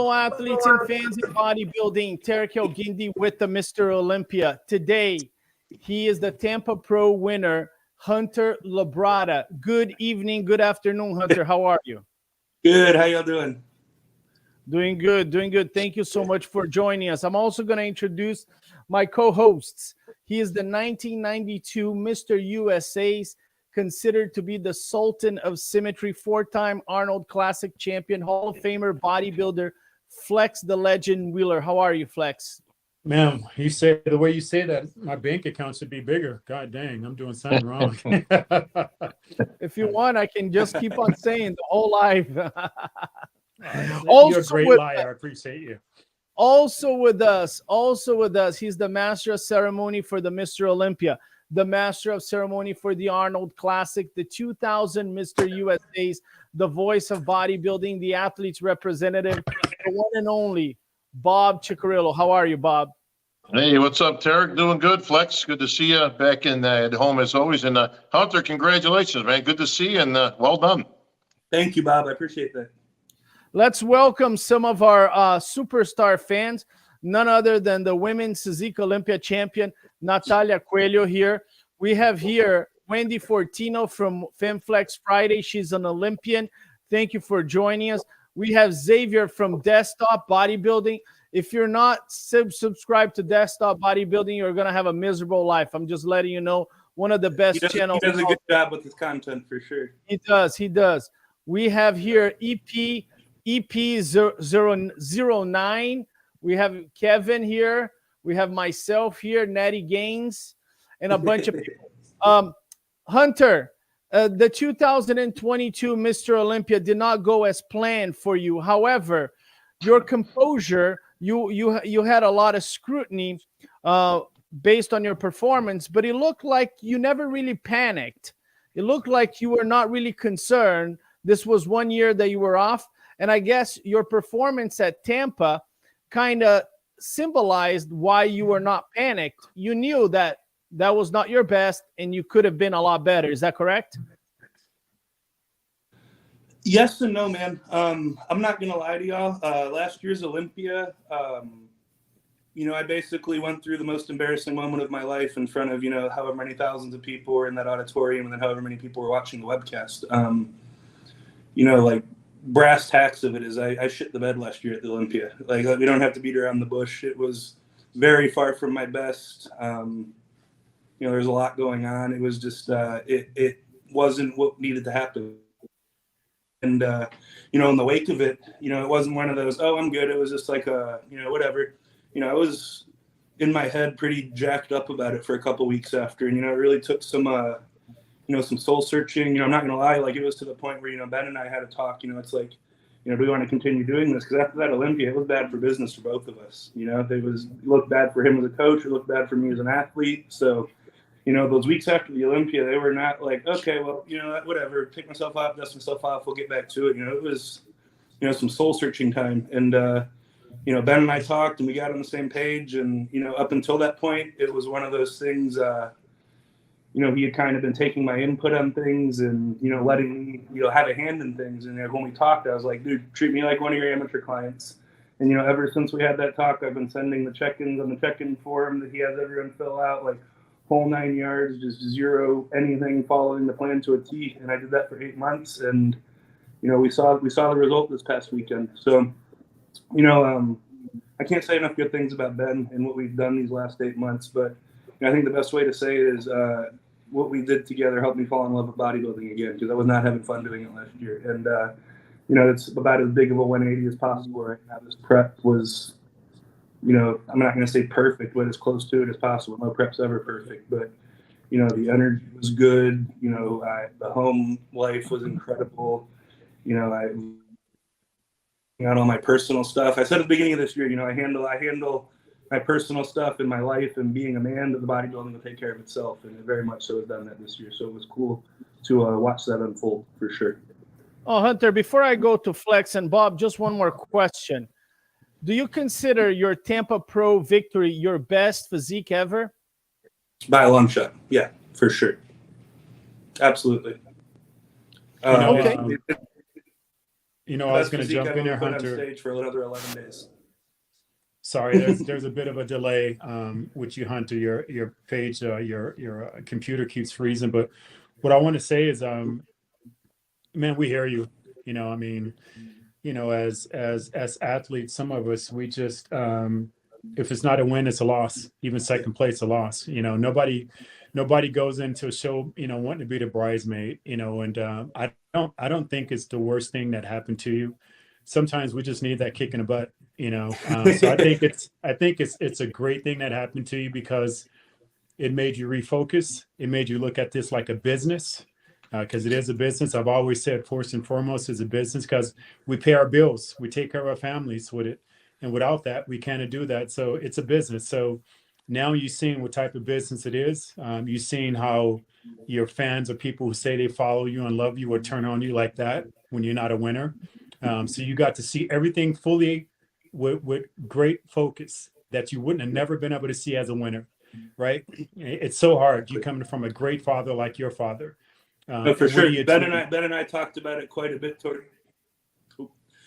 Hello, athletes and fans in bodybuilding. Tarek Gindi with the Mr. Olympia. Today, he is the Tampa Pro winner, Hunter Labrada. Good evening, good afternoon, Hunter. How are you? Good. How y'all doing? Doing good, doing good. Thank you so much for joining us. I'm also going to introduce my co-hosts. He is the 1992 Mr. USA's, considered to be the Sultan of Symmetry, four-time Arnold Classic champion, Hall of Famer, bodybuilder, Flex the Legend Wheeler. How are you, Flex? Man, you say the way you say that, my bank account should be bigger. God dang, I'm doing something wrong. If you want, I can just keep on saying the whole life. You're a great liar. I appreciate you. Also with us, he's the master of ceremony for the Mr. Olympia, the master of ceremony for the Arnold Classic, the 2000 Mr. USA's, the voice of bodybuilding, the athlete's representative, the one and only Bob Ciccarillo. How are you, Bob? Hey, what's up, Tarek? Doing good, Flex. Good to see you back in at home as always. And Hunter, congratulations, man. Good to see you, and well done. Thank you, Bob. I appreciate that. Let's welcome some of our superstar fans, none other than the women's Physique Olympia champion, Natalia Coelho here. We have here Wendy Fortino from FemFlex Friday. She's an Olympian. Thank you for joining us. We have Xavier from Desktop Bodybuilding. If you're not subscribed to Desktop Bodybuilding, you're going to have a miserable life. I'm just letting you know, one of the best channels. He does a good job with his content for sure. He does. We have here EP009. We have Kevin here. We have myself here, Natty Gaines, and a bunch of people. Hunter, the 2022 Mr. Olympia did not go as planned for you. However, your composure, you had a lot of scrutiny based on your performance, but it looked like you never really panicked. It looked like you were not really concerned. This was 1 year that you were off. And I guess your performance at Tampa kind of symbolized why you were not panicked. You knew that that was not your best and you could have been a lot better. Is that correct? Yes and no, man. I'm not going to lie to y'all. Last year's Olympia, I basically went through the most embarrassing moment of my life in front of, however many thousands of people were in that auditorium and then however many people were watching the webcast. Brass tacks of it is I shit the bed last year at the Olympia. Like, we don't have to beat around the bush. It was very far from my best. There's a lot going on. It was just it wasn't what needed to happen. And in the wake of it, it wasn't one of those, oh, I'm good. It was just like whatever. I was in my head pretty jacked up about it for a couple weeks after, and it really took some some soul searching. I'm not going to lie, like, it was to the point where, Ben and I had a talk, it's like, do we want to continue doing this? Because after that Olympia, it was bad for business for both of us. It looked bad for him as a coach. It looked bad for me as an athlete. So, those weeks after the Olympia, they were not like, okay, well, whatever, take myself off, dust myself off, we'll get back to it. It was, some soul searching time. And, Ben and I talked and we got on the same page. And, up until that point, it was one of those things, he had kind of been taking my input on things and, letting me, have a hand in things. And when we talked, I was like, dude, treat me like one of your amateur clients. And, ever since we had that talk, I've been sending the check-ins on the check-in form that he has everyone fill out, like whole 9 yards, just zero anything, following the plan to a T. And I did that for 8 months. And, we saw the result this past weekend. So, I can't say enough good things about Ben and what we've done these last 8 months, but I think the best way to say it is what we did together helped me fall in love with bodybuilding again, because I was not having fun doing it last year. And, it's about as big of a 180 as possible right now. This prep was, I'm not going to say perfect, but as close to it as possible. No prep's ever perfect, but, the energy was good. The home life was incredible. I got all my personal stuff. I said at the beginning of this year, I handle my personal stuff in my life, and being a man, the bodybuilding will take care of itself, and it very much so has done that this year. So it was cool to watch that unfold for sure. Oh, Hunter, before I go to Flex and Bob, just one more question. Do you consider your Tampa Pro victory your best physique ever? By a long shot, yeah, for sure. Absolutely. Okay. I was going to Physique jump I've in there, ever put on Hunter. stage for another 11 days. Sorry, there's a bit of a delay with you, Hunter. Your page, your computer keeps freezing. But what I want to say is, man, we hear you. I mean, as athletes, some of us, we just if it's not a win, it's a loss. Even second place, a loss. Nobody goes into a show, wanting to be the bridesmaid. And I don't think it's the worst thing that happened to you. Sometimes we just need that kick in the butt. So I think it's a great thing that happened to you because it made you refocus. It made you look at this like a business. Because it is a business. I've always said first and foremost is a business because we pay our bills, we take care of our families with it, and without that we can't do that. So it's a business. So now you've seen what type of business it is. You've seen how your fans or people who say they follow you and love you would turn on you like that when you're not a winner. So you got to see everything fully with great focus that you wouldn't have never been able to see as a winner, right? It's so hard. You coming from a great father like your father. No, for sure. Ben and I talked about it quite a bit.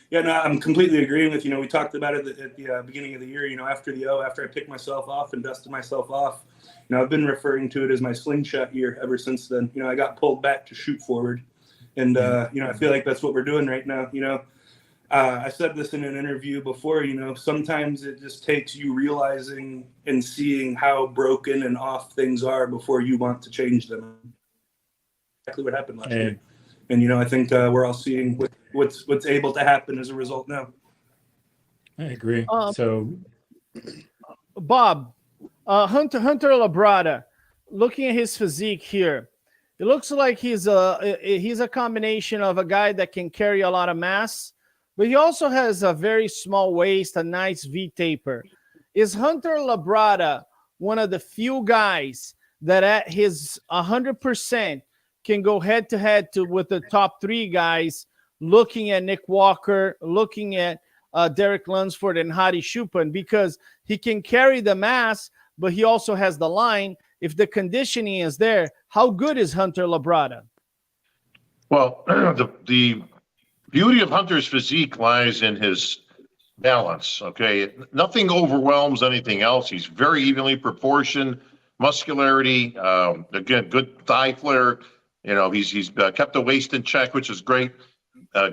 Yeah, no, I'm completely agreeing with you. We talked about it at the beginning of the year. After I picked myself off and dusted myself off, I've been referring to it as my slingshot year ever since then. I got pulled back to shoot forward, and I feel like that's what we're doing right now. I said this in an interview before. Sometimes it just takes you realizing and seeing how broken and off things are before you want to change them. Exactly what happened last year, and I think we're all seeing what's able to happen as a result now. I agree. So, Bob, Hunter Labrada, looking at his physique here, it looks like he's a combination of a guy that can carry a lot of mass, but he also has a very small waist, a nice V taper. Is Hunter Labrada one of the few guys that at his 100% can go head to head with the top three guys, looking at Nick Walker, looking at Derek Lunsford and Hadi Choopan, because he can carry the mass, but he also has the line. If the conditioning is there, how good is Hunter Labrada? Well, the beauty of Hunter's physique lies in his balance. Okay, nothing overwhelms anything else. He's very evenly proportioned, muscularity, again, good thigh flare. He's kept the waist in check, which is great.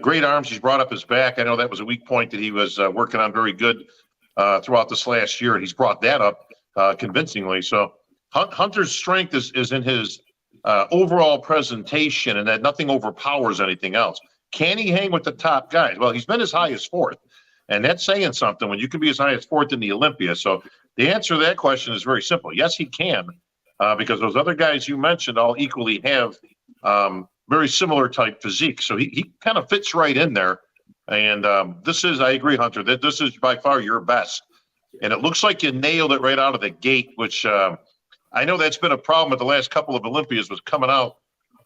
Great arms. He's brought up his back. I know that was a weak point that he was working on very good throughout this last year, and he's brought that up convincingly. So Hunter's strength is in his overall presentation, and that nothing overpowers anything else. Can he hang with the top guys? Well, he's been as high as fourth, and that's saying something when you can be as high as fourth in the Olympia. So the answer to that question is very simple. Yes, he can, because those other guys you mentioned all equally have very similar type physique. So he kind of fits right in there. And I agree, Hunter, that this is by far your best. And it looks like you nailed it right out of the gate, which I know that's been a problem with the last couple of Olympias, was coming out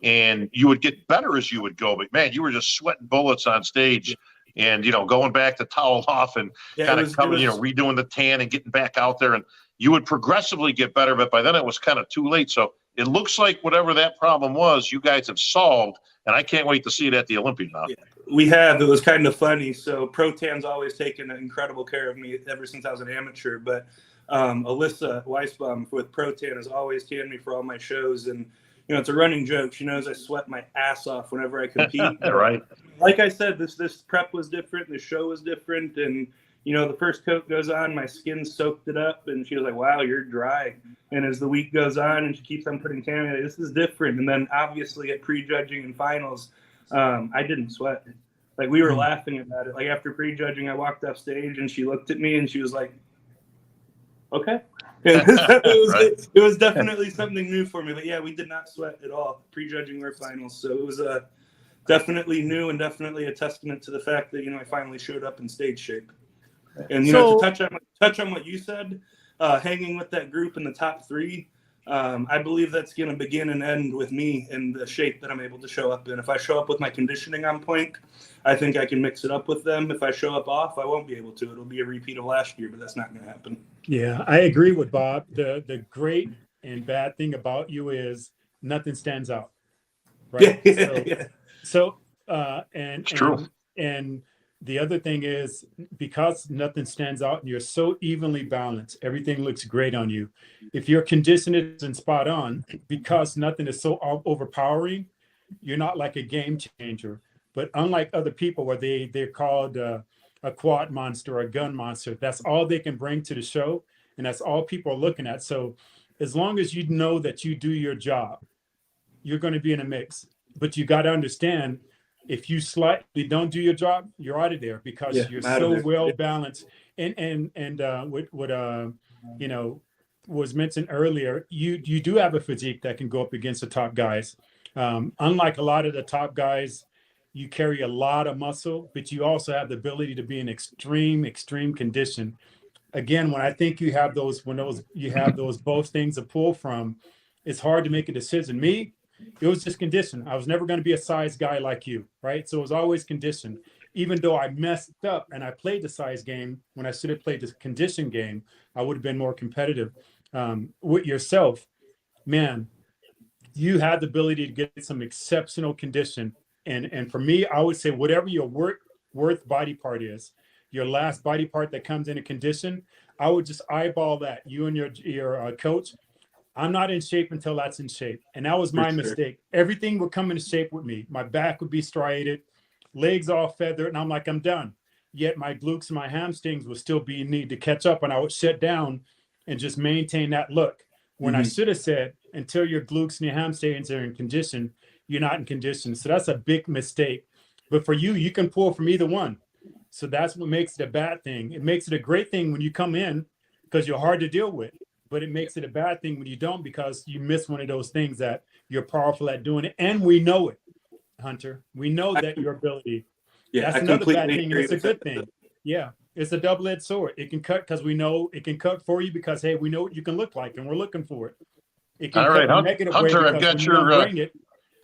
and you would get better as you would go. But man, you were just sweating bullets on stage and, going back to towel off and redoing the tan and getting back out there. And you would progressively get better, but by then it was kind of too late. So it looks like whatever that problem was, you guys have solved, and I can't wait to see it at the Olympia now. Yeah, we have. It was kind of funny. So Pro-Tan's always taken incredible care of me ever since I was an amateur, but Alyssa Weisbaum with Pro-Tan has always tanned me for all my shows, and it's a running joke. She knows I sweat my ass off whenever I compete. Right. Like I said, this prep was different, the show was different, and the first coat goes on, my skin soaked it up, and she was like, wow, you're dry. And as the week goes on and she keeps on putting tan, like, this is different. And then obviously at prejudging and finals, I didn't sweat. Like, we were laughing about it. Like, after prejudging, I walked off stage and she looked at me and she was like, okay. It was definitely something new for me. But yeah, we did not sweat at all, prejudging or finals. So it was definitely new and definitely a testament to the fact that, I finally showed up in stage shape. And to touch on what you said, hanging with that group in the top three, I believe that's going to begin and end with me in the shape that I'm able to show up in. If I show up with my conditioning on point, I think I can mix it up with them. If I show up off, I won't be able to. It'll be a repeat of last year, but that's not going to happen. Yeah, I agree with Bob. The great and bad thing about you is nothing stands out, right? Yeah. So, and true. And the other thing is, because nothing stands out and you're so evenly balanced, everything looks great on you. If your condition isn't spot on, because nothing is so overpowering, you're not like a game changer. But unlike other people where they're called a quad monster or a gun monster, that's all they can bring to the show. And that's all people are looking at. So as long as you know that you do your job, you're going to be in a mix. But you got to understand, if you slightly don't do your job, you're out of there, because you're so well balanced. And what you know, was mentioned earlier, you do have a physique that can go up against the top guys. Unlike a lot of the top guys, you carry a lot of muscle, but you also have the ability to be in extreme condition. Again, when I think you have those both things to pull from, it's hard to make a decision. Me, it was just condition. I was never going to be a size guy like you, right? So it was always condition. Even though I messed up and I played the size game when I should have played the condition game, I would have been more competitive. With yourself, man, you had the ability to get some exceptional condition. And for me, I would say whatever your worth body part is, your last body part that comes into condition, I would just eyeball that. You and your coach, I'm not in shape until that's in shape. And that was my mistake. Everything would come into shape with me. My back would be striated, legs all feathered, and I'm like, I'm done. Yet my glutes and my hamstrings would still need to catch up, and I would shut down and just maintain that look. When I should have said, until your glutes and your hamstrings are in condition, you're not in condition. So that's a big mistake. But for you, you can pull from either one. So that's what makes it a bad thing. It makes it a great thing when you come in, because you're hard to deal with. But it makes it a bad thing when you don't, because you miss one of those things that you're powerful at doing it. And we know it, Hunter. We know that your ability. Yeah, that's another bad thing. And it's a good thing. Yeah, it's a double-edged sword. It can cut, because we know it can cut for you, because, hey, we know what you can look like and we're looking for it. It can cut in a negative way, Hunter, I've got your bring it.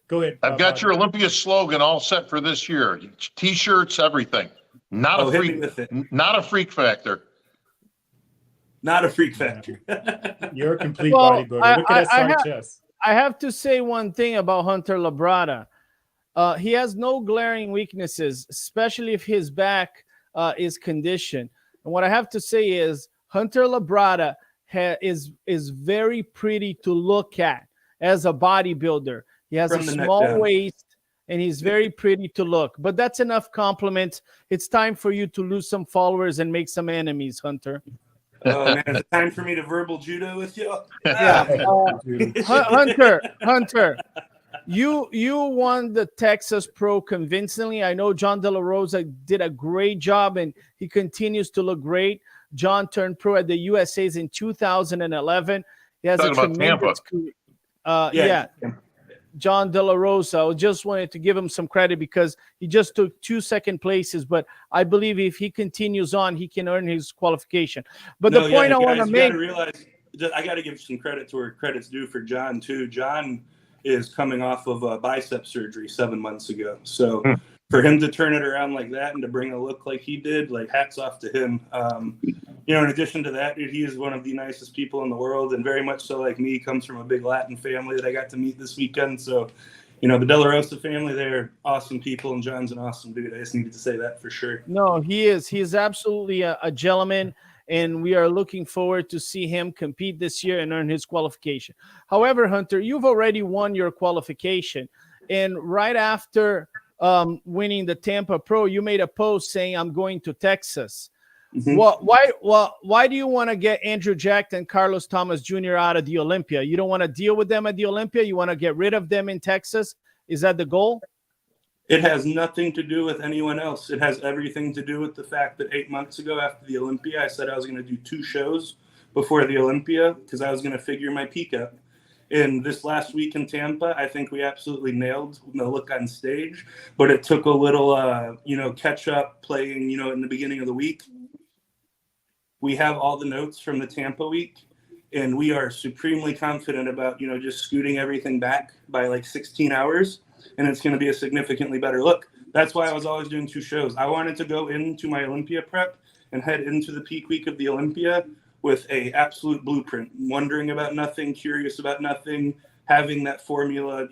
Go ahead. I've got your Olympia slogan all set for this year. T-shirts, everything. Not a freak factor. Not a freak factor. You're a complete bodybuilder. Look at that side chest. I have to say one thing about Hunter Labrada. He has no glaring weaknesses, especially if his back is conditioned. And what I have to say is Hunter Labrada is very pretty to look at as a bodybuilder. He has a small waist, and he's very pretty to look. But that's enough compliments. It's time for you to lose some followers and make some enemies, Hunter. Oh, man, is it time for me to verbal judo with you? Yeah. Hunter, you won the Texas Pro convincingly. I know John De La Rosa did a great job, and he continues to look great. John turned pro at the USA's in 2011. He has a tremendous career. John De La Rosa. I just wanted to give him some credit because he just took 2 second places, but I believe if he continues on, he can earn his qualification. But the point I want to make, I got to give some credit to where credit's due for John too. John is coming off of a bicep surgery 7 months ago, so for him to turn it around like that and to bring a look like he did, like, hats off to him. In addition to that, dude, he is one of the nicest people in the world, and very much so like me, comes from a big Latin family that I got to meet this weekend. So, the De La Rosa family, they're awesome people, and John's an awesome dude. I just needed to say that for sure. No, he is. He is absolutely a gentleman, and we are looking forward to see him compete this year and earn his qualification. However, Hunter, you've already won your qualification, and right after winning the Tampa Pro, you made a post saying, "I'm going to Texas." Why do you want to get Andrew Jack and Carlos Thomas Jr. out of the Olympia? You don't want to deal with them at the Olympia? You want to get rid of them in Texas? Is that the goal? It has nothing to do with anyone else. It has everything to do with the fact that 8 months ago after the Olympia, I said I was going to do 2 shows before the Olympia because I was going to figure my peak up. In this last week in Tampa, I think we absolutely nailed the look on stage, but it took a little, catch up playing, in the beginning of the week. We have all the notes from the Tampa week, and we are supremely confident about, just scooting everything back by like 16 hours, and it's going to be a significantly better look. That's why I was always doing 2 shows. I wanted to go into my Olympia prep and head into the peak week of the Olympia with a absolute blueprint, wondering about nothing, curious about nothing, having that formula,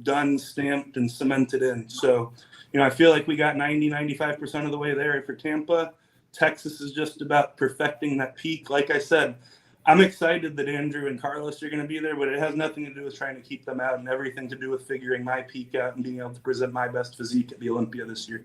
done, stamped, and cemented in. So, I feel like we got 95% of the way there for Tampa. Texas is just about perfecting that peak. Like I said, I'm excited that Andrew and Carlos are going to be there, but it has nothing to do with trying to keep them out and everything to do with figuring my peak out and being able to present my best physique at the Olympia this year.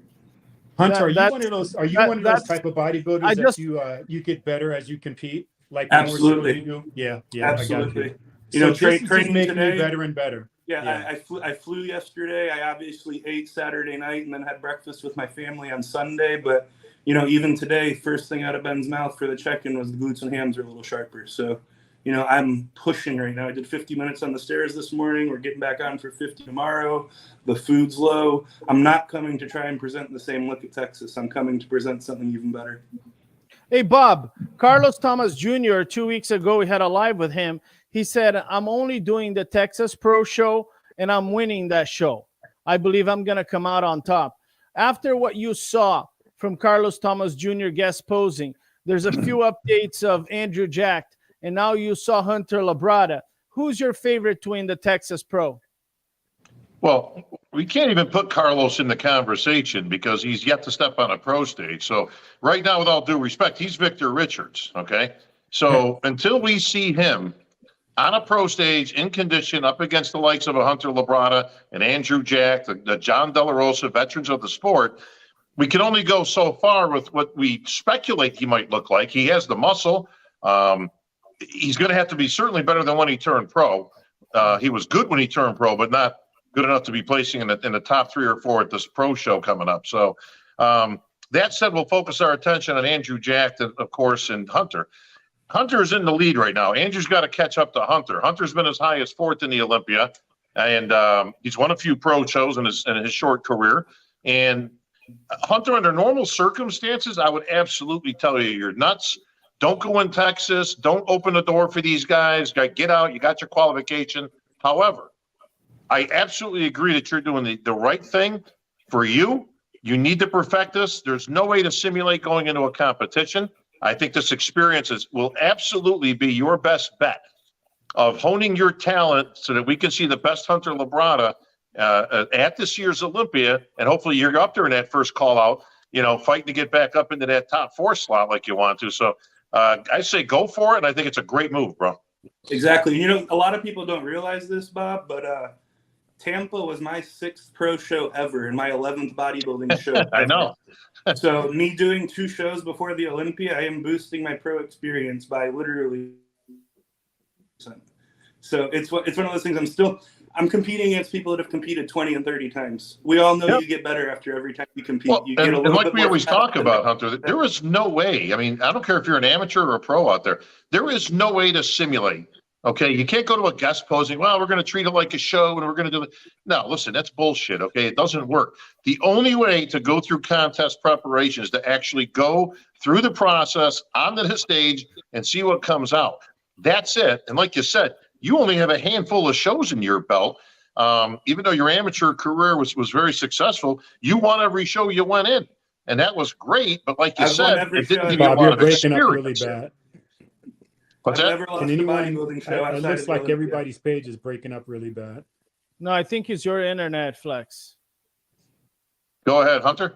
Hunter, are you one of those? Are you one of those type of bodybuilders that you get better as you compete? Like absolutely, you do? Yeah, absolutely. So training today, you better and better. Yeah. I flew yesterday. I obviously ate Saturday night and then had breakfast with my family on Sunday. But even today, first thing out of Ben's mouth for the check-in was the glutes and hams are a little sharper. So, I'm pushing right now. I did 50 minutes on the stairs this morning. We're getting back on for 50 tomorrow. The food's low. I'm not coming to try and present the same look at Texas. I'm coming to present something even better. Hey, Bob, Carlos Thomas Jr., 2 weeks ago, we had a live with him. He said, I'm only doing the Texas Pro show, and I'm winning that show. I believe I'm going to come out on top. After what you saw from Carlos Thomas Jr. guest posing, there's a few updates of Andrew Jack, and now you saw Hunter Labrada. Who's your favorite to win the Texas Pro? Well, we can't even put Carlos in the conversation because he's yet to step on a pro stage. So right now, with all due respect, he's Victor Richards, okay? So until we see him on a pro stage in condition up against the likes of a Hunter Labrada and Andrew Jack, the John De La Rosa, veterans of the sport, we can only go so far with what we speculate he might look like. He has the muscle. He's going to have to be certainly better than when he turned pro. He was good when he turned pro, but not good enough to be placing in the top 3 or 4 at this pro show coming up. So that said, we'll focus our attention on Andrew Jack, of course, and Hunter. Hunter's in the lead right now. Andrew's got to catch up to Hunter. Hunter's been as high as 4th in the Olympia, and he's won a few pro shows in his short career. And Hunter, under normal circumstances, I would absolutely tell you you're nuts. Don't go in Texas. Don't open the door for these guys. Get out. You got your qualification. However, I absolutely agree that you're doing the right thing for you. You need to perfect this. There's no way to simulate going into a competition. I think this experience will absolutely be your best bet of honing your talent so that we can see the best Hunter Labrada at this year's Olympia, and hopefully you're up there in that first call out, fighting to get back up into that top 4 slot like you want to. So I say go for it, and I think it's a great move, bro. Exactly. A lot of people don't realize this, Bob, but Tampa was my 6th pro show ever and my 11th bodybuilding show. I know. So me doing 2 shows before the Olympia, I am boosting my pro experience by literally. So it's one of those things. I'm competing against people that have competed 20 and 30 times. We all know you get better after every time you compete. Well, you get a little like bit we more always talk about, Hunter, there is no way. I mean, I don't care if you're an amateur or a pro out there. There is no way to simulate. Okay, you can't go to a guest posing. Well, we're going to treat it like a show, and we're going to do it. No, listen, that's bullshit. Okay, it doesn't work. The only way to go through contest preparation is to actually go through the process onto the stage and see what comes out. That's it. And like you said, you only have a handful of shows in your belt. Even though your amateur career was very successful, you won every show you went in, and that was great. But like you said, it didn't give you a lot of breaking experience. up really bad. What's I've that? never lost Can a anyone? bodybuilding show It outside looks of the like Olympia. everybody's page is breaking up really bad. No, I think it's your internet, Flex. Go ahead, Hunter.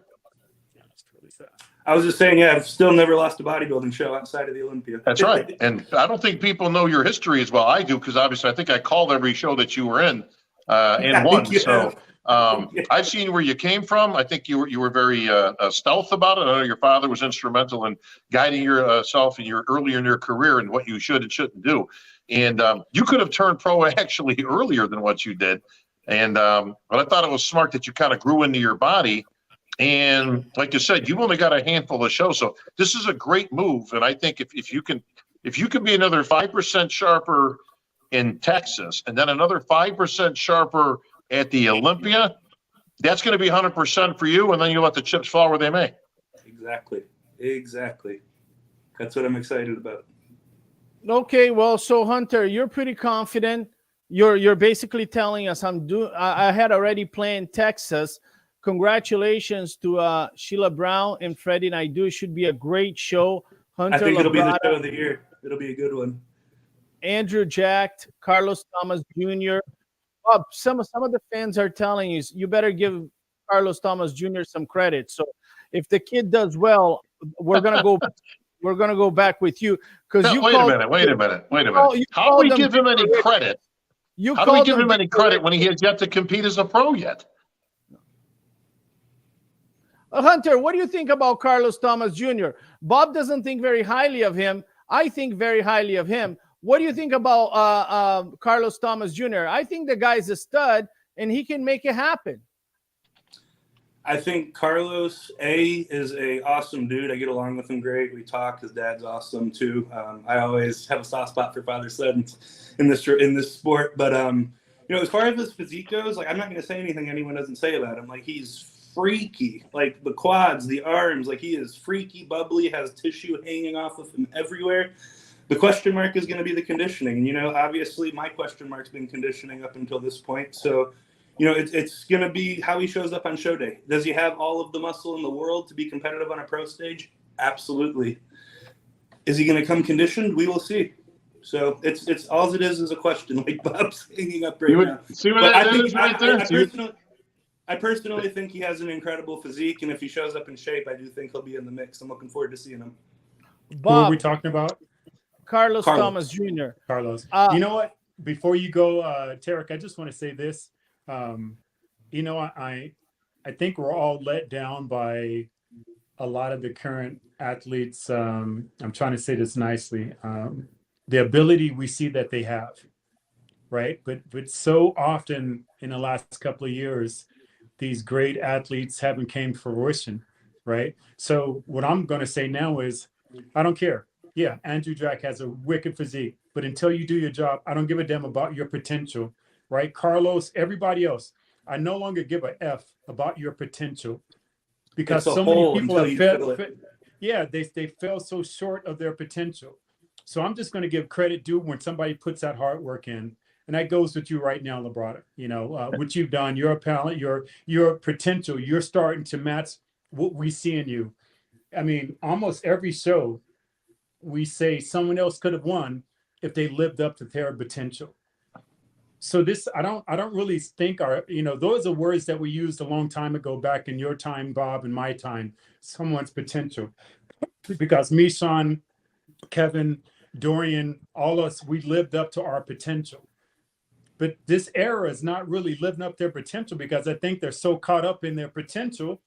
Yeah, it's really sad. I was just saying, I've still never lost a bodybuilding show outside of the Olympia. That's right. And I don't think people know your history as well. I do, because obviously I think I called every show that you were in and won. So I've seen where you came from. I think you were very stealth about it. I know your father was instrumental in guiding yourself earlier in your career and what you should and shouldn't do. And you could have turned pro actually earlier than what you did. And but I thought it was smart that you kind of grew into your body. And like you said, you've only got a handful of shows. So this is a great move. And I think if you can be another 5% sharper in Texas and then another 5% sharper at the Olympia, that's going to be 100% for you. And then you let the chips fall where they may. Exactly. That's what I'm excited about. Okay, well, so Hunter, you're pretty confident. You're basically telling us I had already planned Texas. Congratulations to Sheila Brown and Freddie Naidoo. It should be a great show. Hunter I think it'll be the Labrada, show of the year. It'll be a good one. Andrew Jack, Carlos Thomas Jr., some of the fans are telling you better give Carlos Thomas Jr. some credit. So if the kid does well, we're gonna go back with you because you Wait a called minute. Wait a minute. you How do called we them give him any Victor Rich. credit? You How do we called give them him any Victor credit Rich. when he has yet to compete as a pro yet? Hunter, what do you think about Carlos Thomas Jr.? Bob doesn't think very highly of him. I think very highly of him. What do you think about Carlos Thomas Jr.? I think the guy's a stud, and he can make it happen. I think Carlos is a awesome dude. I get along with him great. We talk. His dad's awesome too. I always have a soft spot for father-sons in this sport. But as far as his physique goes, like I'm not going to say anything anyone doesn't say about him. Like he's freaky, like the quads, the arms, like he is freaky, bubbly, has tissue hanging off of him everywhere. The question mark is going to be the conditioning. Obviously my question mark's been conditioning up until this point. So, it's going to be how he shows up on show day. Does he have all of the muscle in the world to be competitive on a pro stage? Absolutely. Is he going to come conditioned? We will see. So it's all it is a question, like Bob's hanging up right now. See what that is right there? I personally think he has an incredible physique, and if he shows up in shape, I do think he'll be in the mix. I'm looking forward to seeing him. Who are we Bob, talking about? Carlos Thomas Jr. Carlos. You know what? Before you go, Tarek, I just want to say this. I think we're all let down by a lot of the current athletes. I'm trying to say this nicely. The ability we see that they have, right? But so often in the last couple of years, these great athletes haven't came to fruition, right? So what I'm going to say now is, I don't care. Yeah, Andrew Jack has a wicked physique, but until you do your job, I don't give a damn about your potential, right? Carlos, everybody else, I no longer give a F about your potential because so many people have they fell so short of their potential. So I'm just going to give credit due when somebody puts that hard work in. And that goes with you right now, Labrada. What you've done, your talent, your potential, you're starting to match what we see in you. I mean, almost every show, we say someone else could have won if they lived up to their potential. So this, I don't really think those are words that we used a long time ago, back in your time, Bob, and my time, someone's potential. Because me, Sean, Kevin, Dorian, all us, we lived up to our potential. But this era is not really living up their potential because I think they're so caught up in their potential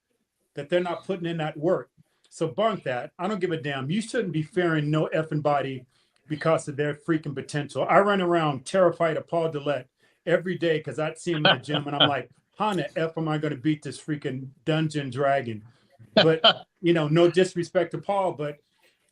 that they're not putting in that work. So bunk that. I don't give a damn. You shouldn't be fearing no effing body because of their freaking potential. I run around terrified of Paul Dillette every day because I'd see him in the gym and I'm like, how in the F am I going to beat this freaking dungeon dragon? But, no disrespect to Paul, but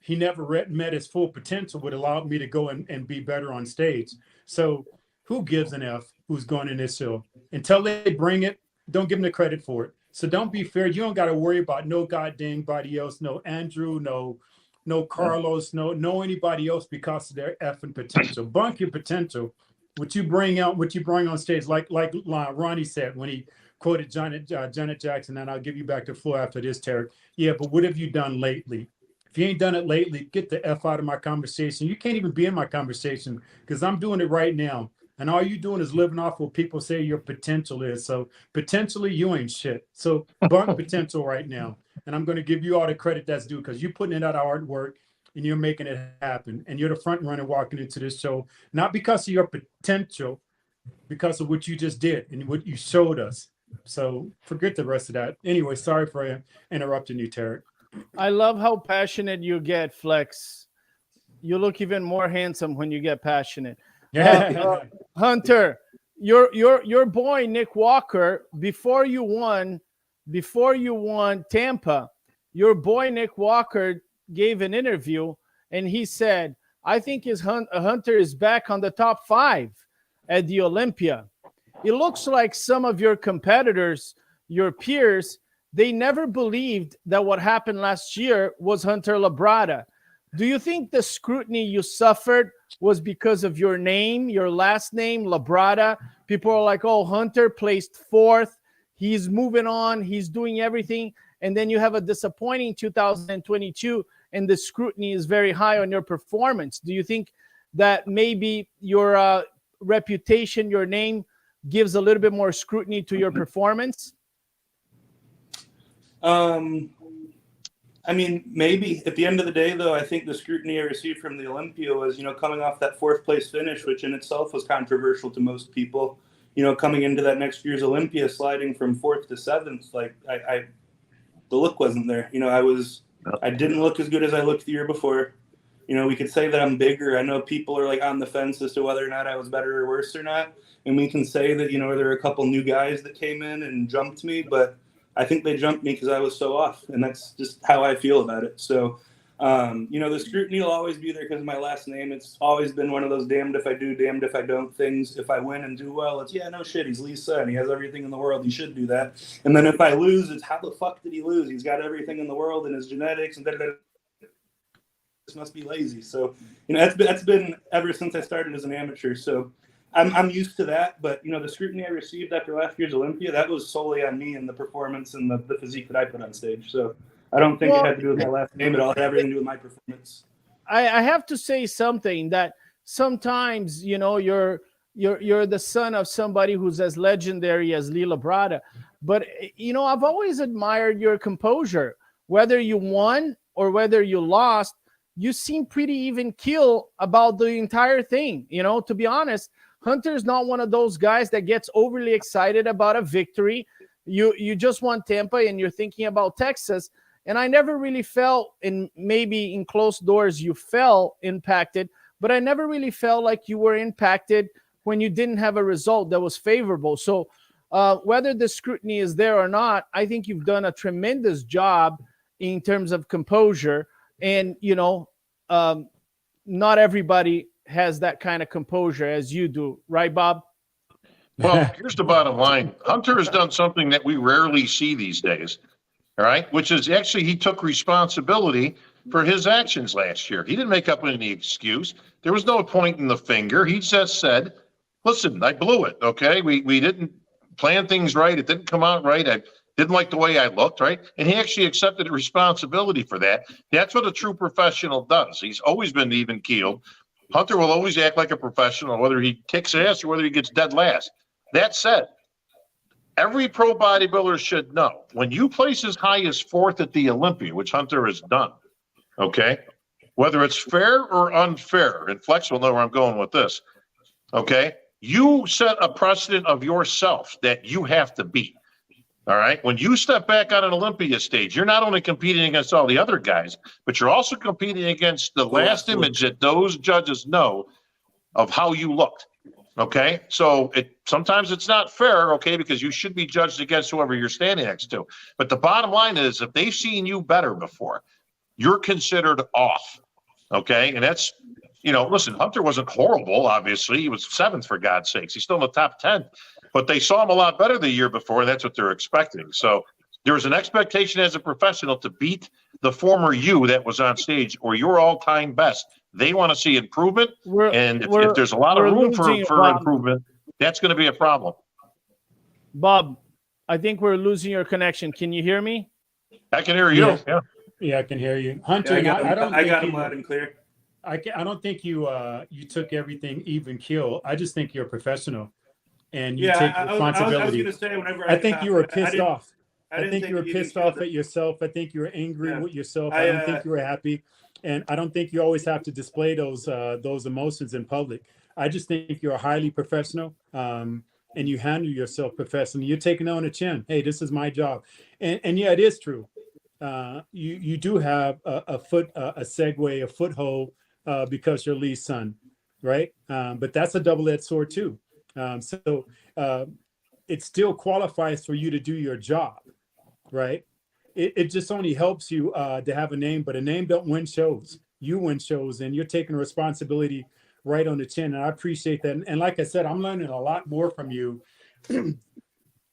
he never met his full potential, would allow me to go and be better on stage. So who gives an F who's going in this show? Until they bring it, don't give them the credit for it. So don't be fair. You don't got to worry about no goddamn body else, no Andrew, no Carlos, no anybody else because of their effing potential. Bunk your potential. What you bring on stage, like Ronnie said when he quoted Janet Jackson, and I'll give you back the floor after this, Tarek. Yeah, but what have you done lately? If you ain't done it lately, get the F out of my conversation. You can't even be in my conversation because I'm doing it right now. And all you doing is living off what people say your potential is. So potentially you ain't shit. So bunk potential right now. And I'm going to give you all the credit that's due because you're putting in that hard work and you're making it happen. And you're the front runner walking into this show, not because of your potential, because of what you just did and what you showed us. So forget the rest of that. Anyway, sorry for interrupting you, Tarek. I love how passionate you get, Flex. You look even more handsome when you get passionate. Hunter, your boy Nick Walker, before you won Tampa, your boy Nick Walker gave an interview and he said, I think Hunter is back on the top 5 at the Olympia. It looks like some of your competitors, your peers, they never believed that what happened last year was Hunter Labrada. Do you think the scrutiny you suffered was because of your name, your last name, Labrada? People are like, oh, Hunter placed 4th. He's moving on. He's doing everything. And then you have a disappointing 2022, and the scrutiny is very high on your performance. Do you think that maybe your reputation, your name gives a little bit more scrutiny to your performance? I mean, maybe at the end of the day, though, I think the scrutiny I received from the Olympia was, coming off that 4th place finish, which in itself was controversial to most people. Coming into that next year's Olympia, sliding from 4th to 7th, like the look wasn't there. I didn't look as good as I looked the year before. We could say that I'm bigger. I know people are like on the fence as to whether or not I was better or worse or not. And we can say that, there are a couple new guys that came in and jumped me, but I think they jumped me because I was so off, and that's just how I feel about it. So, the scrutiny will always be there because of my last name. It's always been one of those damned if I do, damned if I don't things. If I win and do well, it's, no shit, he's Lee's son. He has everything in the world. He should do that. And then if I lose, it's how the fuck did he lose? He's got everything in the world and his genetics and this must be lazy. So, that's been ever since I started as an amateur. So I'm used to that, but the scrutiny I received after last year's Olympia, that was solely on me and the performance and the physique that I put on stage. So I don't think it had to do with my last name at all. It had everything to do with my performance. I have to say something that sometimes, you're the son of somebody who's as legendary as Lee Labrada, but I've always admired your composure. Whether you won or whether you lost, you seem pretty even keel about the entire thing. To be honest, Hunter's not one of those guys that gets overly excited about a victory. You just won Tampa and you're thinking about Texas. And I never really felt, and maybe in closed doors you felt impacted, but I never really felt like you were impacted when you didn't have a result that was favorable. So whether the scrutiny is there or not, I think you've done a tremendous job in terms of composure. And, not everybody has that kind of composure as you do, right, Bob? Well, here's the bottom line. Hunter has done something that we rarely see these days, all right, which is actually he took responsibility for his actions last year. He didn't make up any excuse. There was no pointing the finger. He just said, listen, I blew it, okay? We didn't plan things right. It didn't come out right. I didn't like the way I looked, right? And he actually accepted responsibility for that. That's what a true professional does. He's always been even-keeled. Hunter will always act like a professional, whether he kicks ass or whether he gets dead last. That said, every pro bodybuilder should know, when you place as high as 4th at the Olympia, which Hunter has done, okay, whether it's fair or unfair, and Flex will know where I'm going with this, okay, you set a precedent of yourself that you have to beat. All right. When you step back on an Olympia stage, you're not only competing against all the other guys, but you're also competing against the last image that those judges know of how you looked. Okay. So sometimes it's not fair. Okay. Because you should be judged against whoever you're standing next to. But the bottom line is, if they've seen you better before, you're considered off. Okay. And that's, listen, Hunter wasn't horrible. Obviously he was 7th for God's sakes. He's still in the top 10. But they saw him a lot better the year before, and that's what they're expecting. So there's an expectation as a professional to beat the former you that was on stage or your all-time best. They want to see improvement, and if there's a lot of room for improvement, that's going to be a problem. Bob, I think we're losing your connection. Can you hear me? I can hear you. Yeah, I can hear you. Hunter, Yeah, I got him loud and clear. I don't think you took everything even keel. I just think you're a professional. And you take responsibility. I was going to say, whenever I think you were pissed off. I think you were pissed off at yourself. I think you were angry with yourself. I don't think you were happy. And I don't think you always have to display those emotions in public. I just think you're highly professional, and you handle yourself professionally. You're taking it on the chin. Hey, this is my job. And yeah, it is true. You do have a foothold because you're Lee's son, right? But that's a double-edged sword too. So it still qualifies for you to do your job, right? It just only helps you to have a name, but a name don't win shows. You win shows, and you're taking responsibility right on the chin, and I appreciate that. And like I said, I'm learning a lot more from you.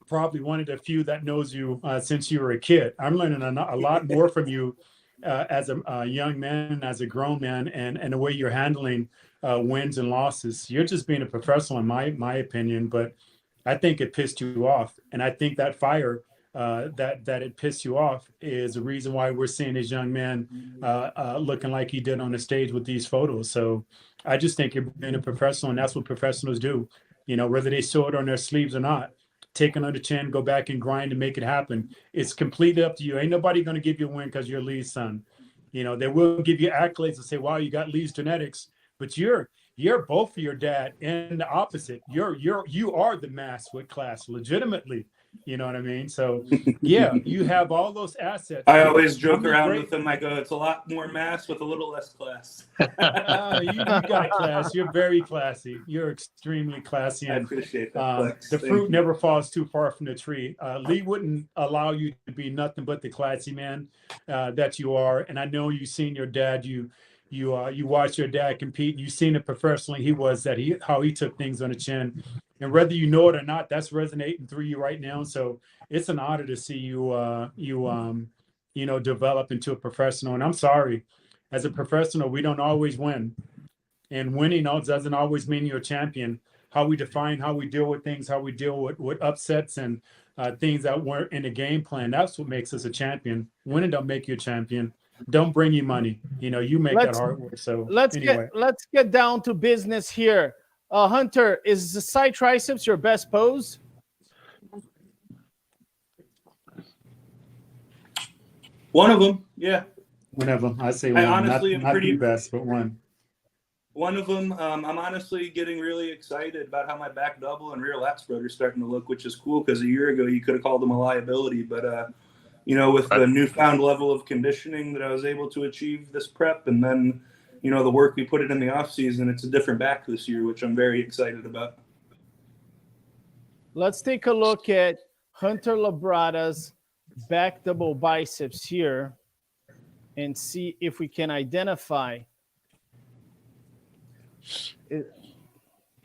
Probably one of the few that knows you since you were a kid. I'm learning a lot more from you as a young man, as a grown man, and the way you're handling wins and losses. You're just being a professional, in my opinion, but I think it pissed you off. And I think that fire that it pissed you off is the reason why we're seeing this young man looking like he did on the stage with these photos. So I just think you're being a professional, and that's what professionals do. whether they show it on their sleeves or not. Take it on the chin, go back and grind and make it happen. It's completely up to you. Ain't nobody going to give you a win because you're Lee's son. They will give you accolades and say, wow, you got Lee's genetics, but you're both for your dad and the opposite. You are the mass with class, legitimately. You know what I mean? So yeah, you have all those assets. I always joke around with them. I go, it's a lot more mass with a little less class. You got class. You're very classy. You're extremely classy. I And appreciate that. the fruit never falls too far from the tree. Lee wouldn't allow you to be nothing but the classy man that you are. And I know you've seen your dad. You watched your dad compete. You've seen it professionally. How he took things on the chin. And whether you know it or not, that's resonating through you right now. So it's an honor to see you, develop into a professional. And I'm sorry, as a professional, we don't always win. And winning doesn't always mean you're a champion. How we define, how we deal with things, how we deal with upsets and things that weren't in the game plan. That's what makes us a champion. Winning don't make you a champion. Don't bring you money. You make that hard work. So let's get down to business here. Hunter, is the side triceps your best pose? One of them, yeah. One of them. I say one. Honestly not the best, but one. One of them. I'm honestly getting really excited about how my back double and rear lat spread are starting to look, which is cool because a year ago you could have called them a liability. But, with the newfound level of conditioning that I was able to achieve this prep, and then the work we put in the off season, it's a different back this year, which I'm very excited about. Let's take a look at Hunter Labrada's back double biceps here and see if we can identify it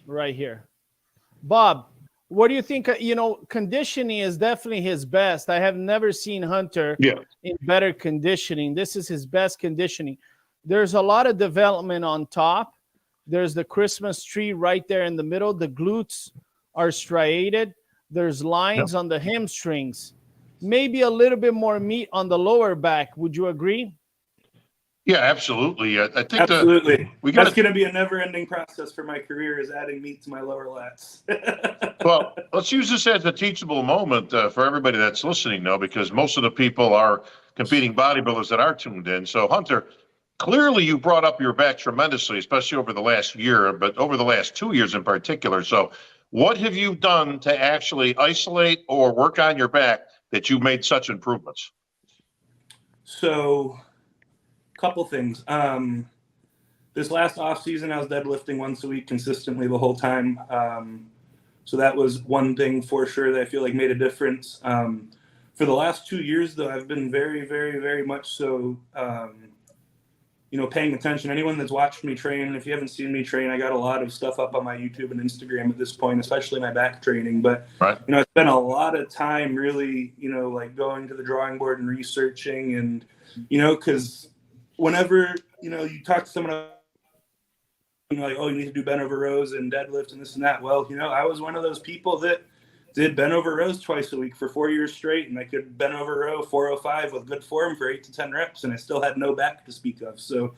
right here. Bob, what do you think? Conditioning is definitely his best. I have never seen Hunter in better conditioning. This is his best conditioning. There's a lot of development on top. There's the Christmas tree right there in the middle. The glutes are striated. There's lines on the hamstrings. Maybe a little bit more meat on the lower back. Would you agree? Yeah, absolutely. I think absolutely. That's going to be a never-ending process for my career, is adding meat to my lower lats. Well, let's use this as a teachable moment for everybody that's listening, though, because most of the people are competing bodybuilders that are tuned in. So, Hunter, clearly you brought up your back tremendously, especially over the last year, but over the last 2 years in particular. So what have you done to actually isolate or work on your back that you made such improvements? So, couple things. This last off season, I was deadlifting once a week consistently the whole time. So that was one thing for sure that I feel like made a difference. For the last 2 years, though, I've been very, very, very much so, paying attention. Anyone that's watched me train, if you haven't seen me train, I got a lot of stuff up on my YouTube and Instagram at this point, especially my back training. But, I spent a lot of time really, like going to the drawing board and researching and, because whenever, you talk to someone, like, oh, you need to do bent over rows and deadlift and this and that. Well, I was one of those people that did bent over rows twice a week for 4 years straight, and I could bent over row 405 with good form for 8 to 10 reps, and I still had no back to speak of. So,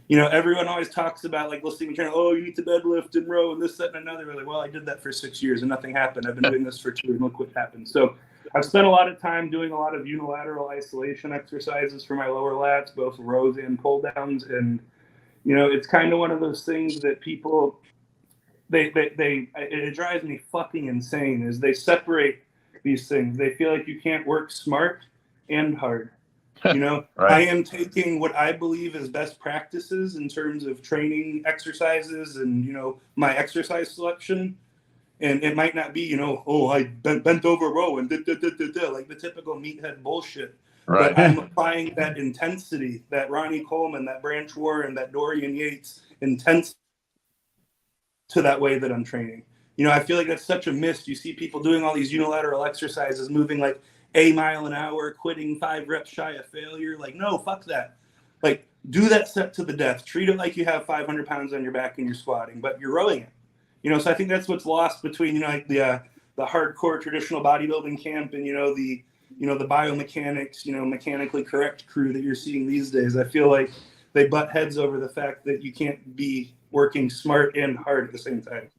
everyone always talks about, like, listening to, oh, you need to deadlift and row and this, that, and another. We're like, well, I did that for 6 years and nothing happened. I've been doing this for 2 and look what happened. So I've spent a lot of time doing a lot of unilateral isolation exercises for my lower lats, both rows and pull downs. And, it's kind of one of those things that people, it drives me fucking insane, is they separate these things. They feel like you can't work smart and hard. Right. I am taking what I believe is best practices in terms of training exercises and, my exercise selection. And it might not be, oh, I bent over row and like the typical meathead bullshit. Right. But I'm applying that intensity, that Ronnie Coleman, that Branch Warren, that Dorian Yates intensity to that way that I'm training. I feel like that's such a miss. You see people doing all these unilateral exercises, moving like a mile an hour, quitting 5 reps shy of failure. Like, no, fuck that. Like, do that set to the death. Treat it like you have 500 pounds on your back and you're squatting, but you're rowing it. So I think that's what's lost between, like the hardcore traditional bodybuilding camp and, the biomechanics, mechanically correct crew that you're seeing these days. I feel like they butt heads over the fact that you can't be working smart and hard at the same time.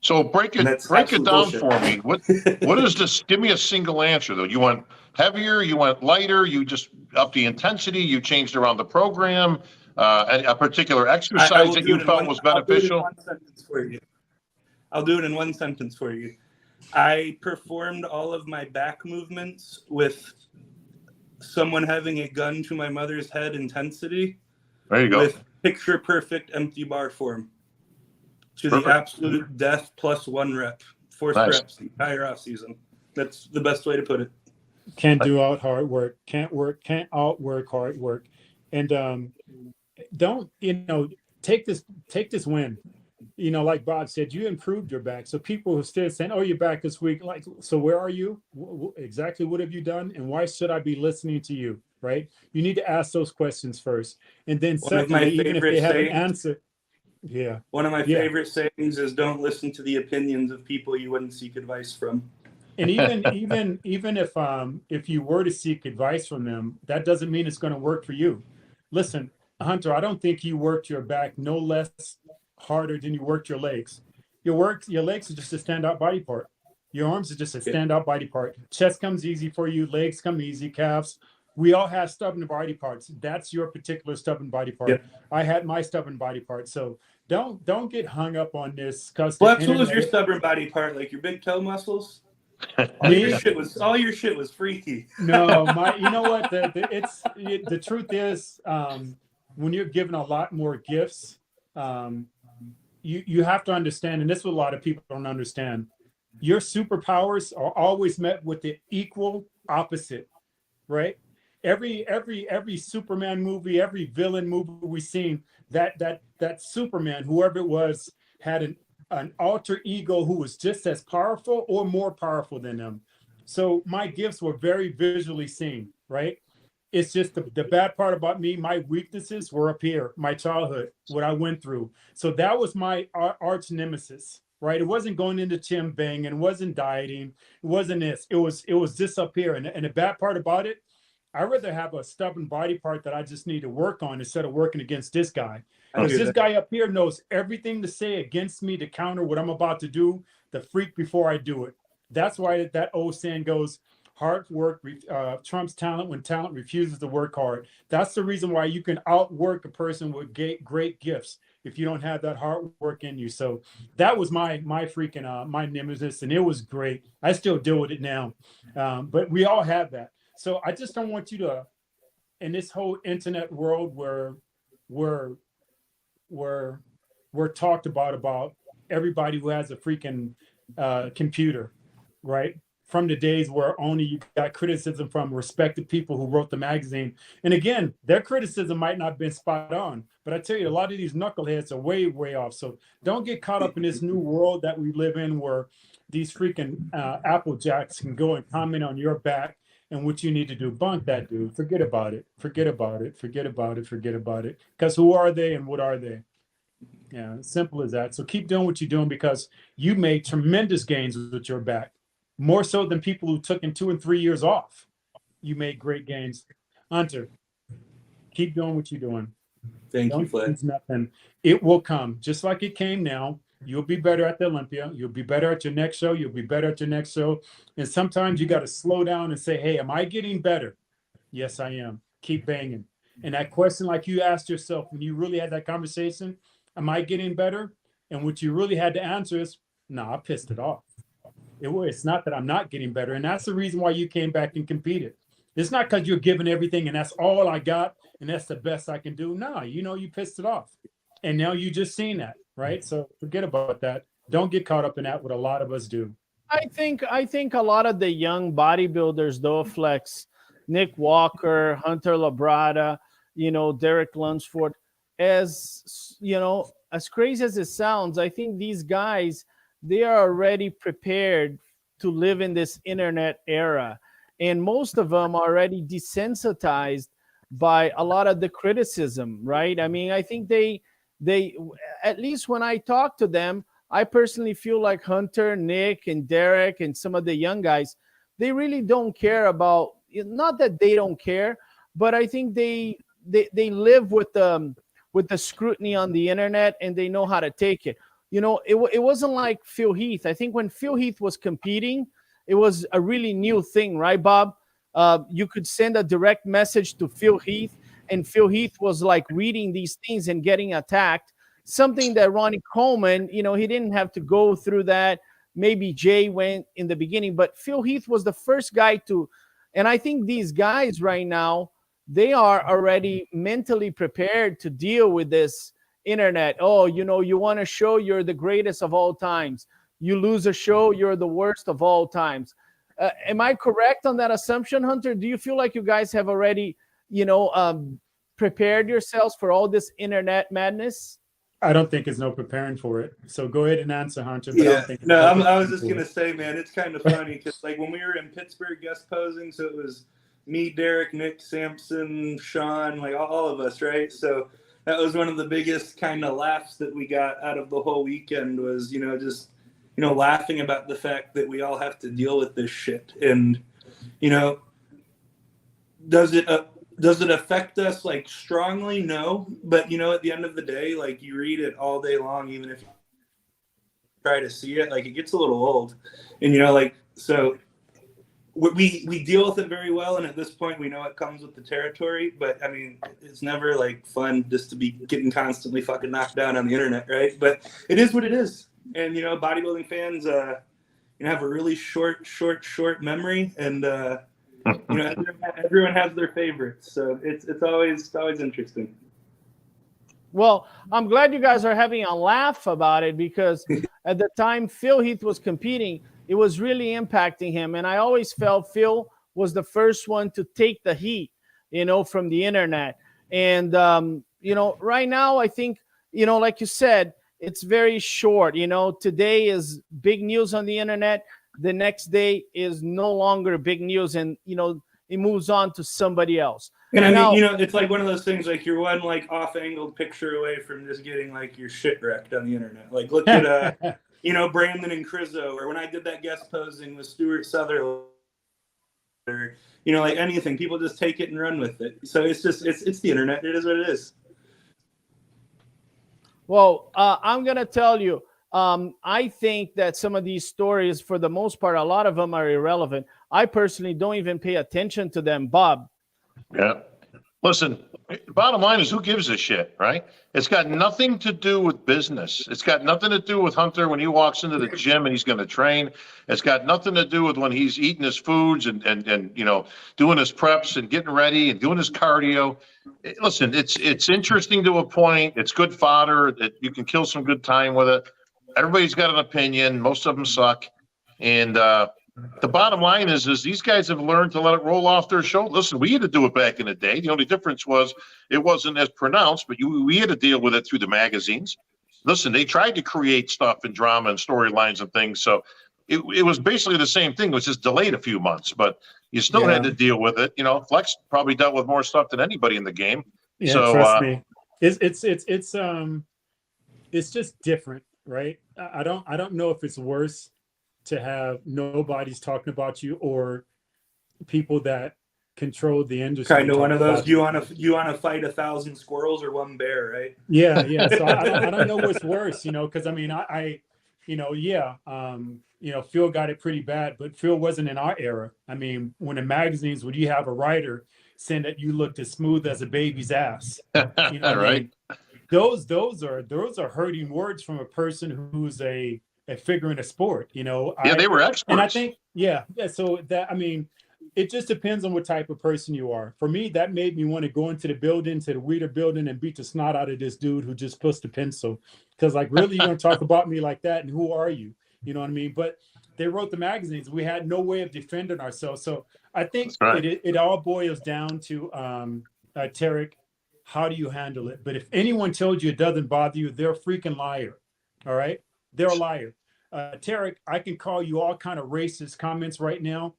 So break And it that's down absolute for me. What is this? Give me a single answer though. You want heavier? You want lighter? You just up the intensity? You changed around the program? A particular I exercise will that do you it in felt one. was I'll do it in beneficial? one sentence for you. I'll do it in one sentence for you. I performed all of my back movements with someone having a gun to my mother's head intensity There you go. with picture perfect empty bar form to Perfect. the absolute death plus 1 rep, 4 Nice. reps the entire off season. That's the best way to put it. Can't do out hard work. Can't outwork hard work. And don't, take this win. Like Bob said, you improved your back. So people who still saying, "Oh, your back this week," like, so where are you? Exactly what have you done? And why should I be listening to you? Right? You need to ask those questions first. And then One of my secondly, even if favorite they have an sayings- answer. Yeah. One of my Yeah. favorite sayings is don't listen to the opinions of people you wouldn't seek advice from. And even if you were to seek advice from them, that doesn't mean it's going to work for you. Listen, Hunter, I don't think you worked your back no less harder than you worked your legs. Your legs are just a standout body part. Your arms are just a standout body part. Chest comes easy for you, legs come easy, calves. We all have stubborn body parts. That's your particular stubborn body part. Yep. I had my stubborn body part. So don't get hung up on this. What was your stubborn body part? Like your big toe muscles? All your shit was freaky. No, you know what? The truth is, when you're given a lot more gifts, you have to understand, and this is what a lot of people don't understand. Your superpowers are always met with the equal opposite, right? Every Superman movie, every villain movie we've seen, that Superman, whoever it was, had an alter ego who was just as powerful or more powerful than them. So my gifts were very visually seen, right? It's just the bad part about me, my weaknesses were up here, my childhood, what I went through. So that was my arch nemesis, right? It wasn't going into gym bang, and it wasn't dieting. It wasn't this. It was this up here. And the bad part about it, I'd rather have a stubborn body part that I just need to work on instead of working against this guy. Because this guy up here knows everything to say against me to counter what I'm about to do, the freak before I do it. That's why that old saying goes, hard work trumps talent when talent refuses to work hard. That's the reason why you can outwork a person with great gifts if you don't have that hard work in you. So that was my freaking my nemesis, and it was great. I still deal with it now, but we all have that. So I just don't want you to, in this whole internet world where we're talked about everybody who has a freaking computer, right? From the days where only you got criticism from respected people who wrote the magazine. And again, their criticism might not have been spot on, but I tell you, a lot of these knuckleheads are way, way off. So don't get caught up in this new world that we live in where these freaking Apple Jacks can go and comment on your back and what you need to do. Bunk that dude. Forget about it. Forget about it. Forget about it. Forget about it. Because who are they and what are they? Yeah, simple as that. So keep doing what you're doing because you made tremendous gains with your back. More so than people who took in 2 and 3 years off. You made great gains. Hunter, keep doing what you're doing. Thank you, Fled. Nothing. It will come. Just like it came now. You'll be better at the Olympia. You'll be better at your next show. You'll be better at your next show. And sometimes you got to slow down and say, hey, am I getting better? Yes, I am. Keep banging. And that question, like you asked yourself when you really had that conversation, am I getting better? And what you really had to answer is, no, I pissed it off. It's not that I'm not getting better. And that's the reason why you came back and competed. It's not because you're giving everything and that's all I got and that's the best I can do. No, you pissed it off. And now you just seen that, right? So forget about that. Don't get caught up in that, what a lot of us do. I think a lot of the young bodybuilders, though, Flex, Nick Walker, Hunter Labrada, Derek Lunsford, as crazy as it sounds, I think these guys, they are already prepared to live in this internet era. And most of them are already desensitized by a lot of the criticism, right? I mean, I think they at least when I talk to them, I personally feel like Hunter, Nick, and Derek, and some of the young guys, they really don't care about, not that they don't care, but I think they live with the scrutiny on the internet and they know how to take it. it wasn't like Phil Heath. I think when Phil Heath was competing, it was a really new thing, right, Bob? You could send a direct message to Phil Heath, and Phil Heath was like reading these things and getting attacked. Something that Ronnie Coleman, he didn't have to go through that. Maybe Jay went in the beginning, but Phil Heath was the first guy to. And I think these guys right now, they are already mentally prepared to deal with this internet. Oh, you want to show you're the greatest of all times. You lose a show, you're the worst of all times. Am I correct on that assumption, Hunter? Do you feel like you guys have already, prepared yourselves for all this internet madness? I don't think there's no preparing for it. So go ahead and answer, Hunter. But Yeah, no, I was just gonna say, man, it's kind of funny because like when we were in Pittsburgh guest posing, so it was me, Derek, Nick, Sampson, Sean, like all of us, right? So that was one of the biggest kind of laughs that we got out of the whole weekend was, just laughing about the fact that we all have to deal with this shit, and does it affect us like strongly? No, but at the end of the day, like you read it all day long, even if you try to see it, like it gets a little old, and so we deal with it very well, and at this point we know it comes with the territory. But I mean, it's never like fun just to be getting constantly fucking knocked down on the internet, right? But it is what it is, and bodybuilding fans have a really short memory, and everyone has their favorites, so it's always interesting. Well, I'm glad you guys are having a laugh about it, because at the time Phil Heath was competing, it was really impacting him. And I always felt Phil was the first one to take the heat, from the internet. And, right now, I think, like you said, it's very short. Today is big news on the internet. The next day is no longer big news, and, it moves on to somebody else. And I mean, it's like one of those things, like you're one like off-angled picture away from just getting like your shit wrecked on the internet. Like look at Brandon and Crizzo, or when I did that guest posing with Stuart Sutherland, or like anything, people just take it and run with it. So it's just it's the internet. It is what it is. Well, I'm gonna tell you, I think that some of these stories, for the most part, a lot of them are irrelevant. I personally don't even pay attention to them, Bob. Yeah. Listen, bottom line is, who gives a shit, right? It's got nothing to do with business. It's got nothing to do with Hunter when he walks into the gym and he's going to train. It's got nothing to do with when he's eating his foods and doing his preps and getting ready and doing his cardio. Listen, it's interesting to a point. It's good fodder that you can kill some good time with it. Everybody's got an opinion. Most of them suck. And the bottom line is these guys have learned to let it roll off their shoulder. Listen, we had to do it back in the day. The only difference was it wasn't as pronounced, but we had to deal with it through the magazines. Listen, they tried to create stuff and drama and storylines and things. So it was basically the same thing. It was just delayed a few months, but you still had to deal with it. Flex probably dealt with more stuff than anybody in the game. Yeah, so, trust me. It's just different, right? I don't know if it's worse to have nobody's talking about you, or people that control the industry. Kind of one of those. You want to fight 1,000 squirrels or one bear, right? Yeah. So I don't know what's worse, because I mean, Phil got it pretty bad, but Phil wasn't in our era. I mean, when in magazines, would you have a writer saying that you looked as smooth as a baby's ass? Right. I mean? Those are hurting words from a person who's a figure in a sport, they were experts. And I think, so that, I mean, it just depends on what type of person you are. For me, that made me want to go into the Weeder building and beat the snot out of this dude who just pushed the pencil. Because like, really, you're going to talk about me like that? And who are you? You know what I mean? But they wrote the magazines. We had no way of defending ourselves. So I think it all boils down to, Tarek, how do you handle it? But if anyone told you it doesn't bother you, they're a freaking liar. All right? They're a liar. Tarek, I can call you all kind of racist comments right now.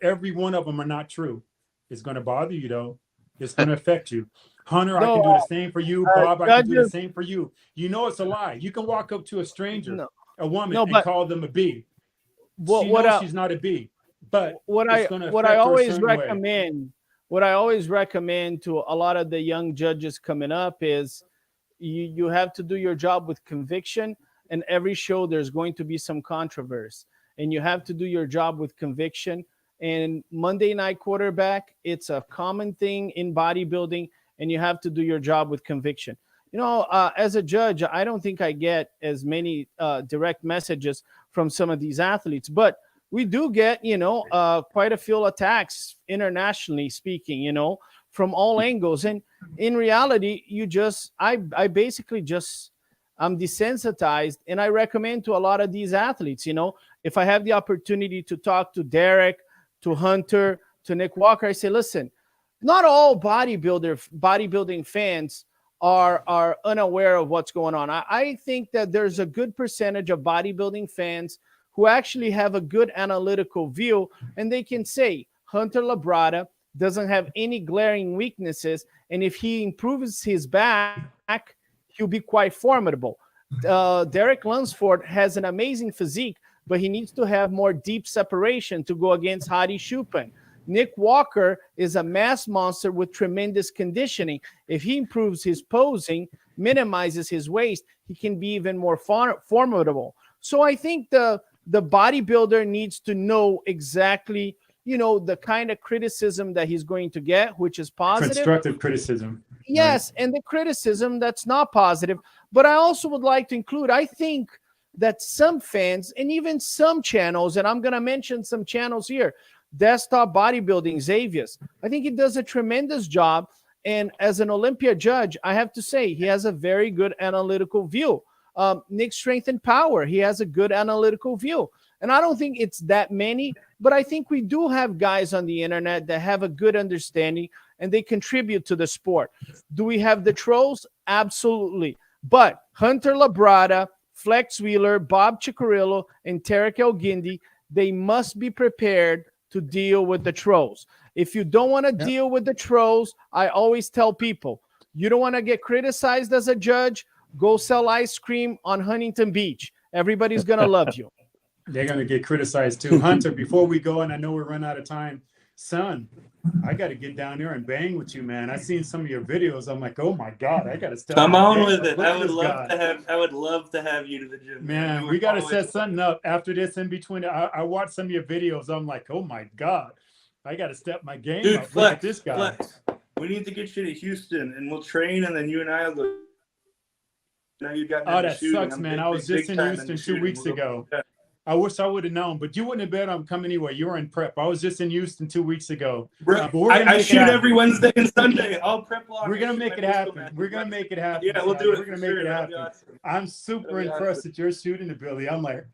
Every one of them are not true. It's going to bother you, though. It's going to affect you. Hunter, I can do the same for you. Bob, I can do the same for you. It's a lie. You can walk up to a stranger, a woman, and call them a B. She's not a B. But what I always recommend to a lot of the young judges coming up is you have to do your job with conviction. and every show there's going to be some controversy, and you have to do your job with conviction. And Monday Night Quarterback, it's a common thing in bodybuilding, and you have to do your job with conviction. As a judge, I don't think I get as many direct messages from some of these athletes, but we do get, quite a few attacks internationally speaking, from all angles. And in reality, I basically just, I'm desensitized, and I recommend to a lot of these athletes, if I have the opportunity to talk to Derek, to Hunter, to Nick Walker, I say, listen, not all bodybuilding fans are unaware of what's going on. I think that there's a good percentage of bodybuilding fans who actually have a good analytical view, and they can say Hunter Labrada doesn't have any glaring weaknesses, and if he improves his back, he'll be quite formidable. Derek Lunsford has an amazing physique, but he needs to have more deep separation to go against Hadi Choopan. Nick Walker is a mass monster with tremendous conditioning. If he improves his posing, minimizes his waist, he can be even more formidable. So I think the bodybuilder needs to know exactly, the kind of criticism that he's going to get, which is positive. Constructive criticism. Yes, right. And the criticism that's not positive. But I also would like to include, I think that some fans and even some channels, and I'm going to mention some channels here, Desktop Bodybuilding, Xavier's, I think he does a tremendous job. And as an Olympia judge, I have to say he has a very good analytical view. Nick Strength and Power, he has a good analytical view. And I don't think it's that many, but I think we do have guys on the internet that have a good understanding and they contribute to the sport. Do we have the trolls? Absolutely. But Hunter Labrada, Flex Wheeler, Bob Cicherillo, and Tarek Elgindi, they must be prepared to deal with the trolls. If you don't want to deal with the trolls, I always tell people, you don't want to get criticized as a judge, go sell ice cream on Huntington Beach. Everybody's going to love you. They're going to get criticized too. Hunter, before we go, and I know we're running out of time, son, I got to get down there and bang with you, man. I've seen some of your videos. I'm like, oh my God, I got to step Come on with it. it. I would love to have you to the gym. Man, we got to set something up after this in between. I watched some of your videos. I'm like, oh my God, I got to step my game Dude, up. Flex, Look at this guy. Flex. We need to get you to Houston and we'll train and then you and I will go. Now you got that sucks, man. I was just in Houston 2 weeks ago. I wish I would have known, but you wouldn't have bet on coming anyway. You were in prep. I was just in Houston 2 weeks ago. I shoot every Wednesday and Sunday. I'll prep log. We're going to make it happen. We're going to make it happen. Yeah, we'll do it. We're going to make it happen. Awesome. I'm super impressed that you're shooting ability. I'm like,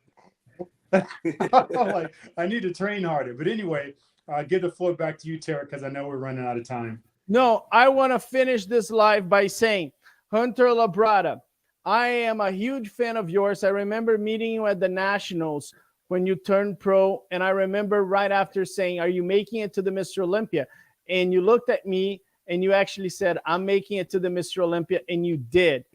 I need to train harder. But anyway, give the floor back to you, Tara, because I know we're running out of time. No, I want to finish this live by saying, Hunter Labrada, I am a huge fan of yours. I remember meeting you at the Nationals when you turned pro. And I remember right after saying, are you making it to the Mr. Olympia? And you looked at me and you actually said, I'm making it to the Mr. Olympia. And you did.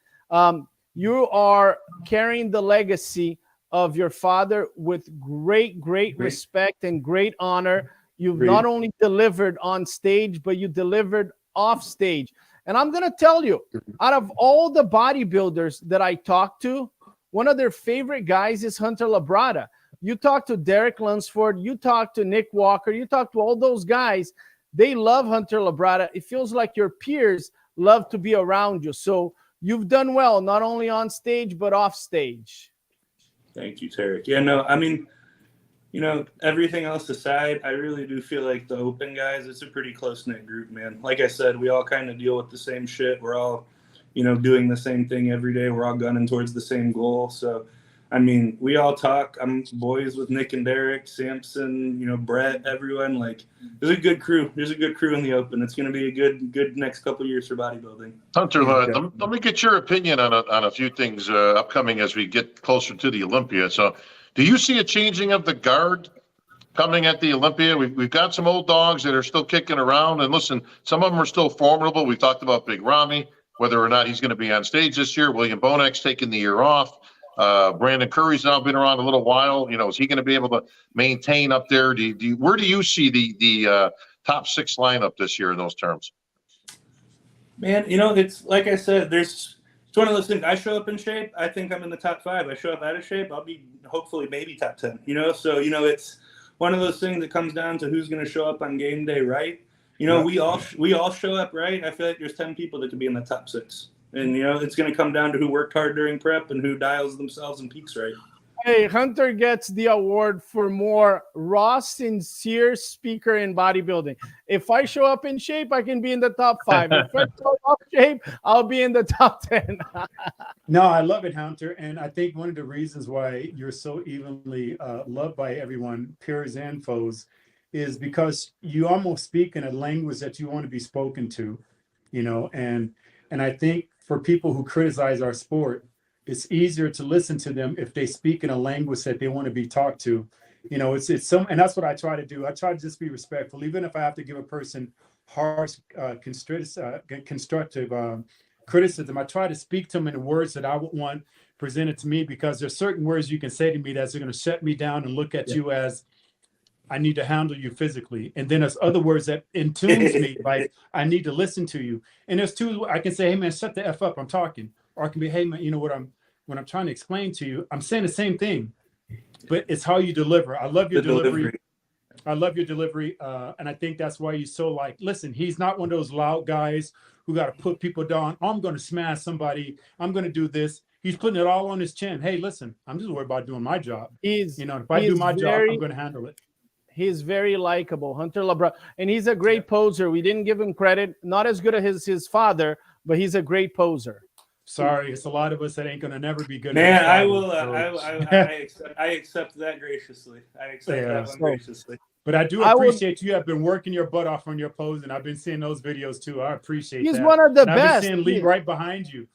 You are carrying the legacy of your father with great respect and great honor. You've not only delivered on stage, but you delivered off stage. And I'm going to tell you, out of all the bodybuilders that I talk to, one of their favorite guys is Hunter Labrada. You talk to Derek Lunsford, you talk to Nick Walker, you talk to all those guys. They love Hunter Labrada. It feels like your peers love to be around you. So you've done well, not only on stage, but off stage. Thank you, Tarek. Yeah, no, I mean, everything else aside, I really do feel like the open guys, it's a pretty close-knit group, man. Like I said, we all kind of deal with the same shit. We're all, doing the same thing every day. We're all gunning towards the same goal. So, I mean, we all talk. I'm boys with Nick and Derek, Samson, Brett, everyone. Like, there's a good crew. There's a good crew in the open. It's going to be a good next couple of years for bodybuilding. Hunter, let me get your opinion on a few things upcoming as we get closer to the Olympia. So, do you see a changing of the guard coming at the Olympia? We've got some old dogs that are still kicking around. And listen, some of them are still formidable. We talked about Big Ramy, whether or not he's going to be on stage this year. William Bonek's taking the year off. Brandon Curry's now been around a little while. Is he going to be able to maintain up there? Where do you see the top six lineup this year in those terms? Man, it's like I said, there's It's one of those things. I show up in shape, I think I'm in the top 5. I show up out of shape, I'll be hopefully maybe top 10. So it's one of those things that comes down to who's going to show up on game day, right? We all show up right. I feel like there's 10 people that could be in the top 6, and it's going to come down to who worked hard during prep and who dials themselves and peaks right. Hey, Hunter gets the award for more raw, sincere speaker in bodybuilding. If I show up in shape, I can be in the top 5. If I show up shape, I'll be in the top 10. No, I love it, Hunter. And I think one of the reasons why you're so evenly loved by everyone, peers and foes, is because you almost speak in a language that you want to be spoken to, and I think for people who criticize our sport, it's easier to listen to them if they speak in a language that they want to be talked to. It's some, and that's what I try to do. I try to just be respectful, even if I have to give a person harsh, constructive criticism. I try to speak to them in the words that I would want presented to me, because there's certain words you can say to me that's going to shut me down and look at you as I need to handle you physically. And then there's other words that intunes me, like I need to listen to you. And there's two, I can say, hey man, shut the F up, I'm talking. Or it can be, hey man, when I'm trying to explain to you, I'm saying the same thing, but it's how you deliver. I love your delivery. I love your delivery. And I think that's why you're so listen, he's not one of those loud guys who got to put people down. I'm going to smash somebody. I'm going to do this. He's putting it all on his chin. Hey, listen, I'm just worried about doing my job. If I do my job, I'm going to handle it. He's very likable, Hunter Labrada, and he's a great poser. We didn't give him credit. Not as good as his father, but he's a great poser. Sorry, it's a lot of us that ain't gonna never be good. Man, I will. I accept that graciously. I accept that one graciously. But I do appreciate you have been working your butt off on your pose, and I've been seeing those videos too. I appreciate that. He's one of the best. I've been seeing Lee right behind you,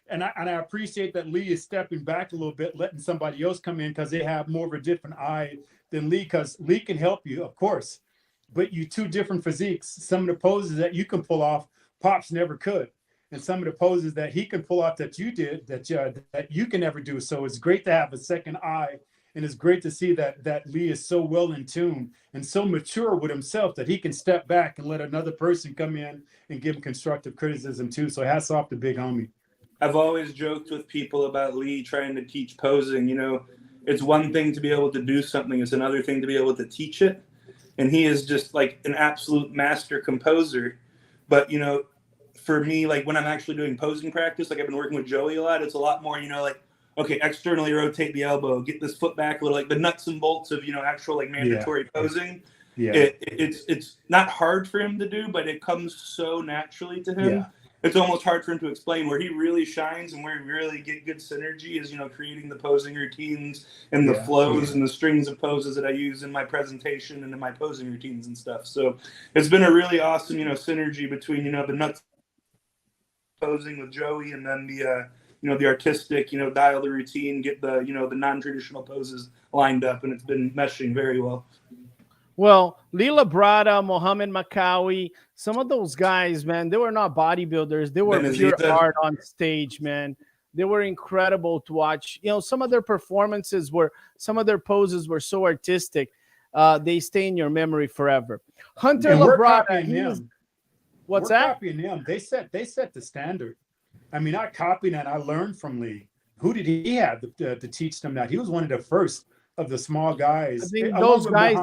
and I appreciate that Lee is stepping back a little bit, letting somebody else come in because they have more of a different eye than Lee, because Lee can help you, of course, but you two different physiques. Some of the poses that you can pull off, Pops never could. And some of the poses that he can pull off that you did, that you can never do. So it's great to have a second eye, and it's great to see that Lee is so well in tune and so mature with himself that he can step back and let another person come in and give him constructive criticism too. So hats off to big homie. I've always joked with people about Lee trying to teach posing. It's one thing to be able to do something; it's another thing to be able to teach it. And he is just like an absolute master composer. But for me, like when I'm actually doing posing practice, like I've been working with Joey a lot, it's a lot more, okay, externally rotate the elbow, get this foot back a little, like the nuts and bolts of, actual like mandatory posing. Yeah. It's not hard for him to do, but it comes so naturally to him. Yeah. It's almost hard for him to explain. Where he really shines and where we really get good synergy is, creating the posing routines and the flows and the strings of poses that I use in my presentation and in my posing routines and stuff. So it's been a really awesome, synergy between, the nuts posing with Joey and then the, the artistic, dial the routine, get the, the non-traditional poses lined up, and it's been meshing very well. Well, Lee Labrada, Mohammed Makawi, some of those guys, man, they were not bodybuilders. They were pure art on stage, man. They were incredible to watch. Some of their performances some of their poses were so artistic. They stay in your memory forever. Hunter Labrada, what's that? Copying them. They set the standard. I mean, I copied and I learned from Lee. Who did he have to teach them that? He was one of the first of the small guys. I think those guys.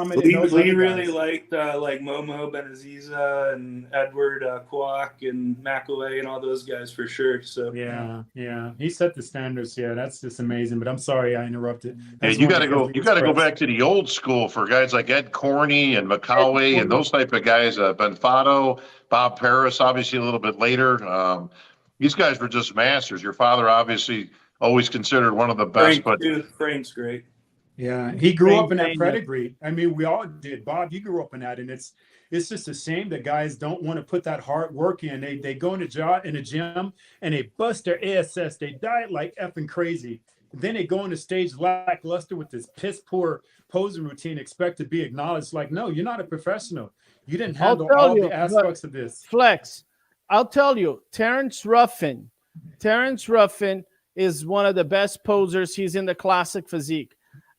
Lee really liked like Momo Benaziza and Edward Kwok and McAway and all those guys for sure. So yeah, he set the standards. Yeah, that's just amazing. But I'm sorry I interrupted. Hey, you got to go back to the old school for guys like Ed Corney and McAway and those type of guys. Benfato, Bob Paris, obviously a little bit later. These guys were just masters. Your father obviously always considered one of the best. Frank's great. Yeah, he grew up in that pedigree. I mean, we all did. Bob, you grew up in that, and it's just a shame that guys don't want to put that hard work in. They go in the gym and they bust their ass. They diet like effing crazy. Then they go on the stage lackluster with this piss poor posing routine, expect to be acknowledged. Like, no, you're not a professional. You didn't handle all the aspects of this. Flex, I'll tell you, Terrence Ruffin is one of the best posers. He's in the classic physique.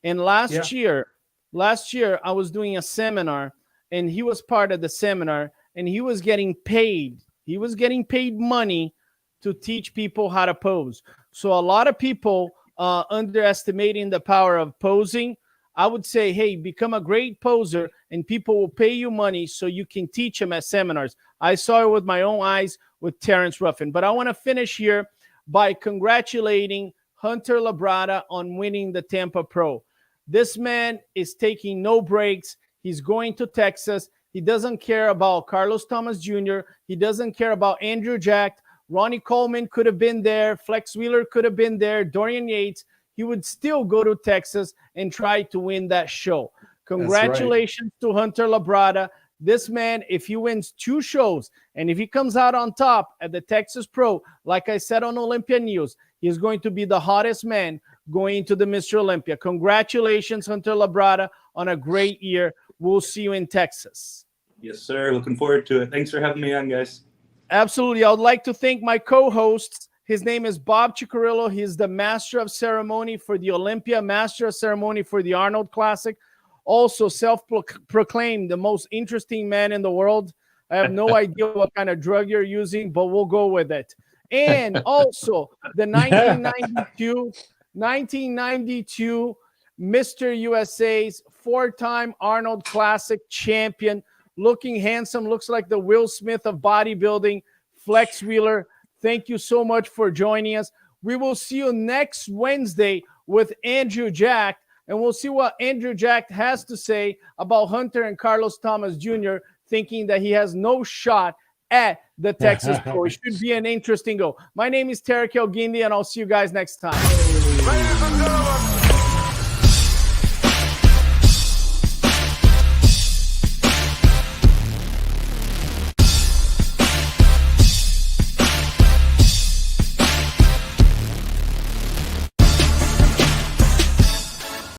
And last year, I was doing a seminar, and he was part of the seminar, and he was getting paid. He was getting paid money to teach people how to pose. So a lot of people underestimating the power of posing. I would say, hey, become a great poser and people will pay you money so you can teach them at seminars. I saw it with my own eyes with Terrence Ruffin. But I want to finish here by congratulating Hunter Labrada on winning the Tampa Pro. This man is taking no breaks. He's going to Texas. He doesn't care about Carlos Thomas Jr. He doesn't care about Andrew Jack. Ronnie Coleman could have been there. Flex Wheeler could have been there. Dorian Yates. He would still go to Texas and try to win that show. Congratulations to Hunter Labrada. This man, if he wins 2 shows and if he comes out on top at the Texas Pro, like I said on Olympia News, he is going to be the hottest man going to the Mr. Olympia. Congratulations, Hunter Labrada, on a great year. We'll see you in Texas. Yes, sir. Looking forward to it. Thanks for having me on, guys. Absolutely. I would like to thank my co-hosts. His name is Bob Ciccarillo. He's the master of ceremony for the Olympia, master of ceremony for the Arnold Classic. Also self-proclaimed the most interesting man in the world. I have no idea what kind of drug you're using, but we'll go with it. And also the 1992 Mr. USA's 4-time Arnold Classic champion, looking handsome, looks like the Will Smith of bodybuilding, Flex Wheeler. Thank you so much for joining us. We will see you next Wednesday with Andrew Jack, and we'll see what Andrew Jack has to say about Hunter and Carlos Thomas Jr., thinking that he has no shot at the Texas Pro. It should be an interesting go. My name is Tarek El Guindi, and I'll see you guys next time.